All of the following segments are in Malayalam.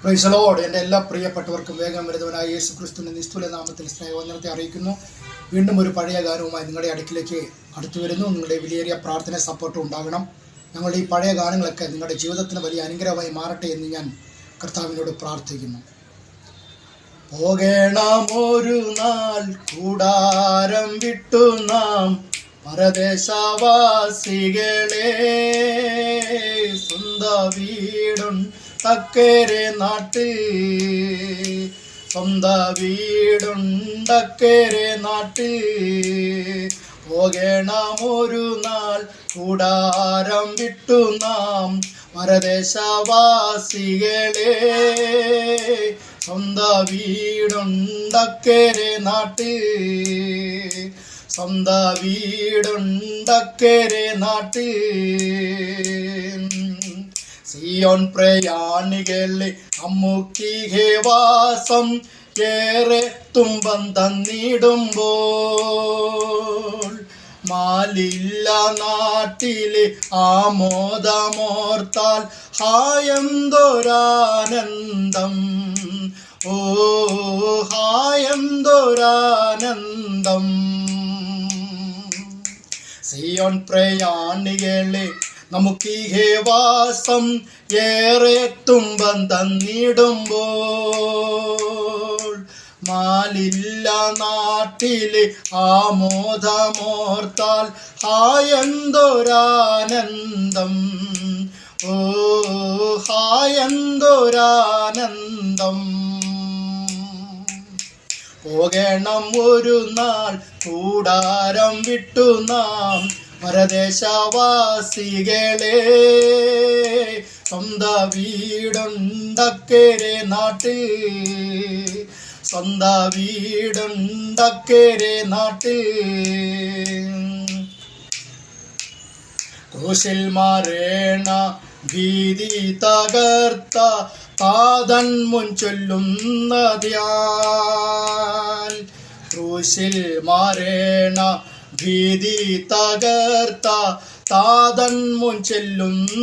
Praise the Lord. എൻ്റെ എല്ലാ പ്രിയപ്പെട്ടവർക്കും വേഗം വരുന്നവനായ യേശു ക്രിസ്തുവിൻ്റെ നിസ്തുല നാമത്തിൽ സ്നേഹവന്ദനത്തെ അറിയിക്കുന്നു. വീണ്ടും ഒരു പഴയ ഗാനവുമായി നിങ്ങളുടെ അടുക്കിലേക്ക് അടുത്തു വരുന്നു. നിങ്ങളുടെ വിലയേറിയ പ്രാർത്ഥന സപ്പോർട്ടും ഉണ്ടാകണം. ഞങ്ങളുടെ ഈ പഴയ ഗാനങ്ങളൊക്കെ നിങ്ങളുടെ ജീവിതത്തിന് വലിയ അനുഗ്രഹമായി മാറട്ടെ എന്ന് ഞാൻ കർത്താവിനോട് പ്രാർത്ഥിക്കുന്നു. പോകേണമൊരു നാൾ കൂടാരം വിട്ടു നാം പരദേശവാസികളെ, സ്വന്തം വീടുണ്ടക്കരെ നാട്ടിൽ, സ്വന്തം വീടുണ്ടക്കരെ നാട്ടിൽ. പോകേണമൊരു നാൾ കൂടാരം വിട്ടു നാം പരദേശവാസികളെ, സ്വന്തം വീടുണ്ടക്കരെ നാട്ടിൽ, സ്വന്തം വീടുണ്ടക്കരെ നാട്ടിൽ. സിയോൻ പ്രയാണികളെ അമ്മുക്കിഹേ വാസം ഏറെ തുമ്പം തന്നിടുമ്പോൾ, മാലില്ല നാട്ടിലെ ആമോദമോർത്താൽ ഹായെന്തൊരാനന്ദം, ഓ ഹായെന്തൊരാനന്ദം. സിയോൻ പ്രയാണികളെ നമുക്കിഹേ വാസം ഏറെ തുമ്പം തന്നിടുമ്പോൾ, മാലില്ല നാട്ടിലെ ആമോദമോർത്താൽ ഹായെന്തൊരാനന്ദം, ഓ ഹായെന്തൊരാനന്ദം. പോകണം ഒരു നാൾ കൂടാരം വിട്ടു നാം പരദേശവാസികളെ, സ്വന്തം വീടുണ്ടക്കരെ നാട്ടിൽ, സ്വന്തം വീടുണ്ടക്കരെ നാട്ടിൽ. ക്രൂശിൽ മരണ ഭീതി തകർത്ത താതൻ മുൻ ചൊല്ലുന്നതിയാൽ, ക്രൂശിൽ മരണ ഭീതി തകർത്ത താതൻ മുൻ ചെല്ലുന്നതാൽ,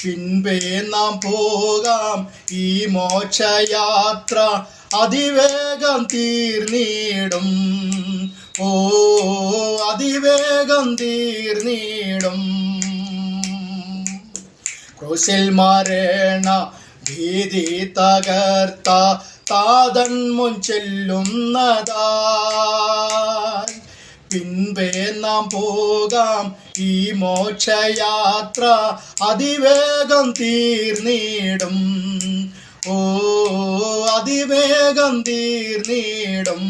പിൻപേ നാം പോകാം ഈ മോക്ഷയാത്ര അതിവേഗം തീർന്നിടും, ഓ അതിവേഗം തീർന്നിടും. ക്രൂശിൽ മരണ ഭീതി തകർത്ത താതൻ മുൻ ചെല്ലുന്നതാൽ, പിൻപേ നാം പോകാം ഈ മോക്ഷയാത്ര അതിവേഗം തീർന്നിടും, ഓ അതിവേഗം തീർന്നിടും.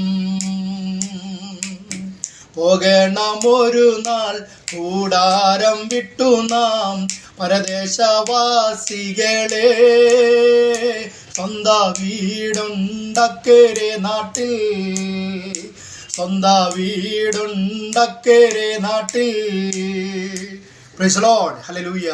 പോകണമൊരു നാൾ കൂടാരം വിട്ടു നാം പരദേശവാസികളെ, സ്വന്തം വീടുണ്ടക്കരെ നാട്ടിൽ, സ്വന്തം വീടുണ്ടക്കരെ നാട്ടിൽ. Praise the Lord. ഹല്ലേലൂയ.